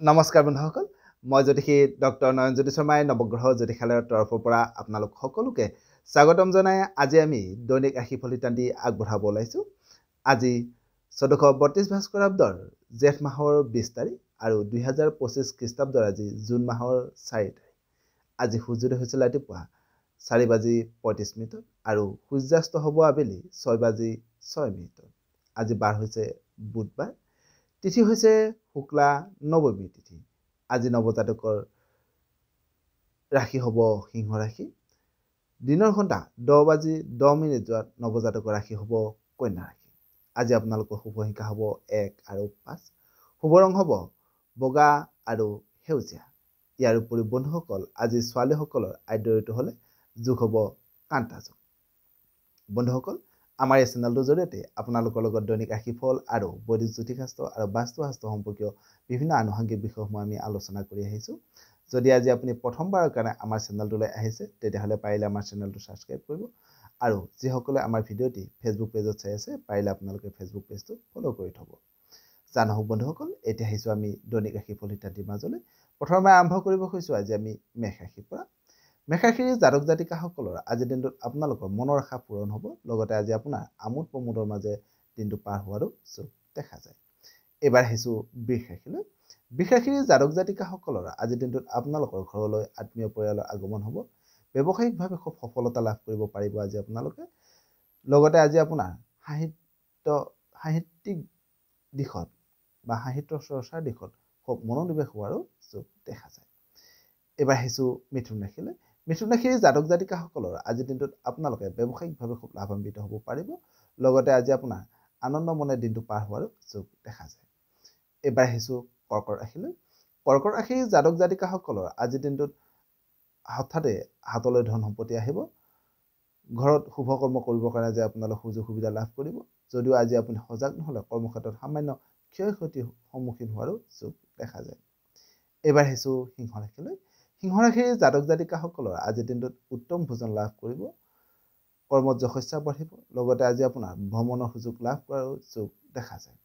নমস্কাৰ বন্ধুসকল মই জ্যোতিষী ডক্টৰ নয়নজ্যোতি শৰ্মাই নৱগ্ৰহ জ্যোতিষালয়ৰ তৰফৰ পৰা আপোনালোক সকলোকে স্বাগতম জনাই আজি আমি দৈনিক ৰাশিফল ইত্যাদি আগবঢ়াব ওলাইছোঁ। আজি 1432 ভাস্কৰাব্দৰ জেঠ মাহৰ 20 তাৰিখ আৰু 2025 খ্ৰীষ্টাব্দৰ আজি জুন মাহৰ 4 তাৰিখ। আজি সূৰ্যোদয় হৈছিল ৰাতিপুৱা 4:35 আৰু সূৰ্যাস্ত হ'ব আবেলি 6:06। আজি বাৰ হৈছে বুধবাৰ, তিথি হৈছে শুক্লা নৱমী তিথি। আজি নৱজাতকৰ ৰাশি হ'ব সিংহ ৰাশি। দিনৰ ঘণ্টা 10:10 যোৱাত নৱজাতকৰ ৰাশি হ'ব কন্যা ৰাশি। আজি আপোনালোকৰ শুভ সংখ্যা হ'ব 1 আৰু 5। শুভ ৰং হ'ব বগা আৰু সেউজীয়া। ইয়াৰ উপৰি বন্ধুসকল আজি ছোৱালীসকলৰ আদ্য ঋতু হ'লে যোগ হ'ব কান্তা যোগ। বন্ধুসকল আমাৰ এই চেনেলটোৰ জৰিয়তে আপোনালোকৰ লগত দৈনিক ৰাশিফল আৰু বৈদিক জ্যোতিষশাস্ত্ৰ আৰু বাস্তুশাস্ত্ৰ সম্পৰ্কীয় বিভিন্ন আনুষংগিক বিষয়সমূহ আমি আলোচনা কৰি আহিছোঁ। যদি আজি আপুনি প্ৰথমবাৰৰ কাৰণে আমাৰ চেনেলটোলৈ আহিছে তেতিয়াহ'লে পাৰিলে আমাৰ চেনেলটো ছাবস্ক্ৰাইব কৰিব আৰু যিসকলে আমাৰ ভিডিঅ'টি ফেচবুক পেজত চাই আছে পাৰিলে আপোনালোকে ফেচবুক পেজটো ফ'ল' কৰি থ'ব। জানক বন্ধুসকল, এতিয়া আহিছোঁ আমি দৈনিক ৰাশিফল ইত্যাদিৰ মাজলৈ। প্ৰথমে আৰম্ভ কৰিব খুজিছোঁ আজি আমি মেষ ৰাশিৰ পৰা। মেষ ৰাশিৰ জাতক জাতিকাসকলৰ আজিৰ দিনটোত আপোনালোকৰ মনৰ আশা পূৰণ হ'ব। লগতে আজি আপোনাৰ আমোদ প্ৰমোদৰ মাজে দিনটো পাৰ হোৱাৰো যোগ দেখা যায়। এইবাৰ আহিছোঁ বৃষ ৰাশিলৈ। বৃষ ৰাশিৰ জাতক জাতিকাসকলৰ আজিৰ দিনটোত আপোনালোকৰ ঘৰলৈ আত্মীয় পৰিয়ালৰ আগমন হ'ব। ব্যৱসায়িকভাৱে খুব সফলতা লাভ কৰিব পাৰিব আজি আপোনালোকে। লগতে আজি আপোনাৰ সাহিত্যিক দিশত বা সাহিত্য চৰ্চাৰ দিশত খুব মনোনিৱেশ হোৱাৰো যোগ দেখা যায়। এইবাৰ আহিছোঁ মিথুন ৰাশিলৈ। মিথুন ৰাশিৰ জাতক জাতিকাসকলৰ আজিৰ দিনটোত আপোনালোকে ব্যৱসায়িকভাৱে খুব লাভান্বিত হ'ব পাৰিব। লগতে আজি আপোনাৰ আনন্দ মনে দিনটো পাৰ হোৱাৰো যোগ দেখা যায়। এইবাৰ আহিছোঁ কৰ্কট ৰাশিলৈ। কৰ্কট ৰাশিৰ জাতক জাতিকাসকলৰ আজিৰ দিনটোত হঠাতে হাতলৈ ধন সম্পত্তি আহিব। ঘৰত শুভ কৰ্ম কৰিবৰ কাৰণে যে আপোনালোকে সুযোগ সুবিধা লাভ কৰিব। যদিও আজি আপুনি সজাগ নহ'লে কৰ্মক্ষেত্ৰত সামান্য ক্ষয় ক্ষতিৰ সন্মুখীন হোৱাৰো যোগ দেখা যায়। এইবাৰ আহিছোঁ সিংহ ৰাশিলৈ। সিংহ ৰাশিৰ জাতক জাতিকাসকলৰ আজিৰ দিনটোত উত্তম ভোজন লাভ কৰিব। কৰ্মত যশস্যা বাঢ়িব। লগতে আজি আপোনাৰ ভ্ৰমণৰ সুযোগ লাভ কৰাৰো যোগ দেখা যায়।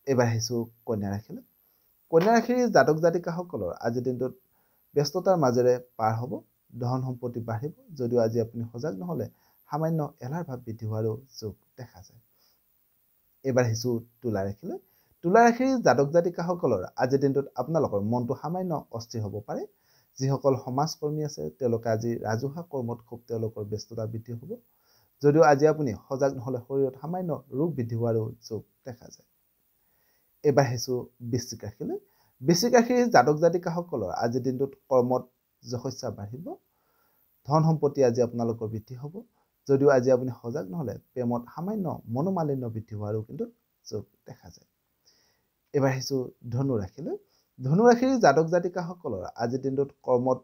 এইবাৰ আহিছোঁ কন্যা ৰাশিলৈ। কন্যা ৰাশিৰ জাতক জাতিকাসকলৰ আজিৰ দিনটোত ব্যস্ততাৰ মাজেৰে পাৰ হ'ব। ধন সম্পত্তি বাঢ়িব। যদিও আজি আপুনি সজাগ নহ'লে সামান্য এলাহৰ ভাৱ বৃদ্ধি হোৱাৰো যোগ দেখা যায়। এইবাৰ আহিছোঁ তুলা ৰাশিলৈ। তুলা ৰাশিৰ জাতক জাতিকাসকলৰ আজিৰ দিনটোত আপোনালোকৰ মনটো সামান্য অস্থিৰ হ'ব পাৰে। যিসকল সমাজকৰ্মী আছে তেওঁলোকে আজি ৰাজহুৱা কৰ্মত খুব তেওঁলোকৰ ব্যস্ততা বৃদ্ধি হ'ব। যদিও আজি আপুনি সজাগ নহ'লে শৰীৰত সামান্য ৰোগ বৃদ্ধি হোৱাৰো যোগ দেখা যায়। এইবাৰ আহিছোঁ বৃশ্চিক ৰাশিলৈ। বৃশ্চিক ৰাশিৰ জাতক জাতিকাসকলৰ আজিৰ দিনটোত কৰ্মত যশস্যা বাঢ়িব। ধন সম্পত্তি আজি আপোনালোকৰ বৃদ্ধি হ'ব। যদিও আজি আপুনি সজাগ নহ'লে প্ৰেমত সামান্য মনোমালিন্য বৃদ্ধি হোৱাৰো কিন্তু যোগ দেখা যায়। এইবাৰ আহিছোঁ ধনু ৰাশিলৈ। ধনু ৰাশিৰ জাতক জাতিকাসকলৰ আজিৰ দিনটোত কৰ্মত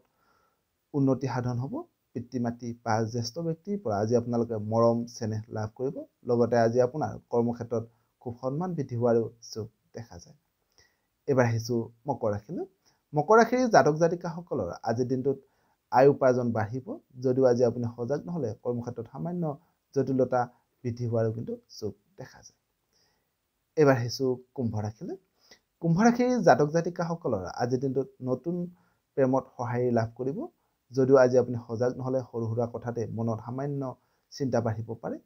উন্নতি সাধন হ'ব। পিতৃ মাতৃ বা জ্যেষ্ঠ ব্যক্তিৰ পৰা আজি আপোনালোকে মৰম চেনেহ লাভ কৰিব। লগতে আজি আপোনাৰ কৰ্মক্ষেত্ৰত খুব সন্মান বৃদ্ধি হোৱাৰো যোগ দেখা যায়। এইবাৰ আহিছোঁ মকৰ ৰাশিলৈ। মকৰ ৰাশিৰ জাতক জাতিকাসকলৰ আজিৰ দিনটোত আয় উপাৰ্জন বাঢ়িব। যদিও আজি আপুনি সজাগ নহ'লে কৰ্মক্ষেত্ৰত সামান্য জটিলতা বৃদ্ধি হোৱাৰো কিন্তু যোগ দেখা যায়। এইবাৰ আহিছোঁ কুম্ভ ৰাশিলৈ। কুম্ভ ৰাশিৰ জাতক জাতিকাসকলৰ আজিৰ দিনটোত নতুন প্ৰেমত সঁহাৰি লাভ কৰিব। যদিও আজি আপুনি সজাগ নহ'লে সৰু সুৰা কথাতে মনত সামান্য চিন্তা বাঢ়িব পাৰে।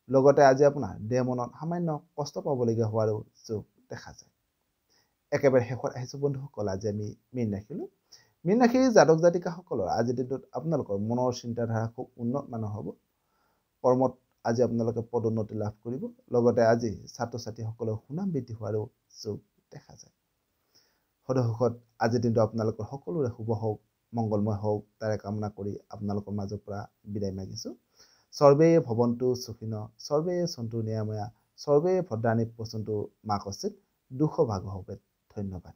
লগতে আজি আপোনাৰ দেহ মনত সামান্য কষ্ট পাবলগীয়া হোৱাৰো যোগ দেখা যায়। একেবাৰে শেষত আহিছোঁ বন্ধুসকল আজি আমি মীন ৰাশিলৈ। মীন ৰাশিৰ জাতক জাতিকাসকলৰ আজিৰ দিনটোত আপোনালোকৰ মনৰ চিন্তাধাৰা খুব উন্নত মানৰ হ'ব। কৰ্মত আজি আপোনালোকে পদোন্নতি লাভ কৰিব। লগতে আজি ছাত্ৰ ছাত্ৰীসকলৰ সুনাম বৃদ্ধি হোৱাৰো যোগ দেখা যায়। সদশেষত আজিৰ দিনটো আপোনালোকৰ সকলোৰে শুভ হওক, মংগলময় হওক তাৰে কামনা কৰি আপোনালোকৰ মাজৰ পৰা বিদায় মাগিছোঁ। সৰ্বে ভৱন্তু সুখিনঃ, সৰ্বে সন্তু নিৰাময়া, সৰ্বে ভদ্ৰাণি পশ্যন্তু মা কশ্চিৎ দুঃখভাগঃ ভৱেৎ। ধন্যবাদ।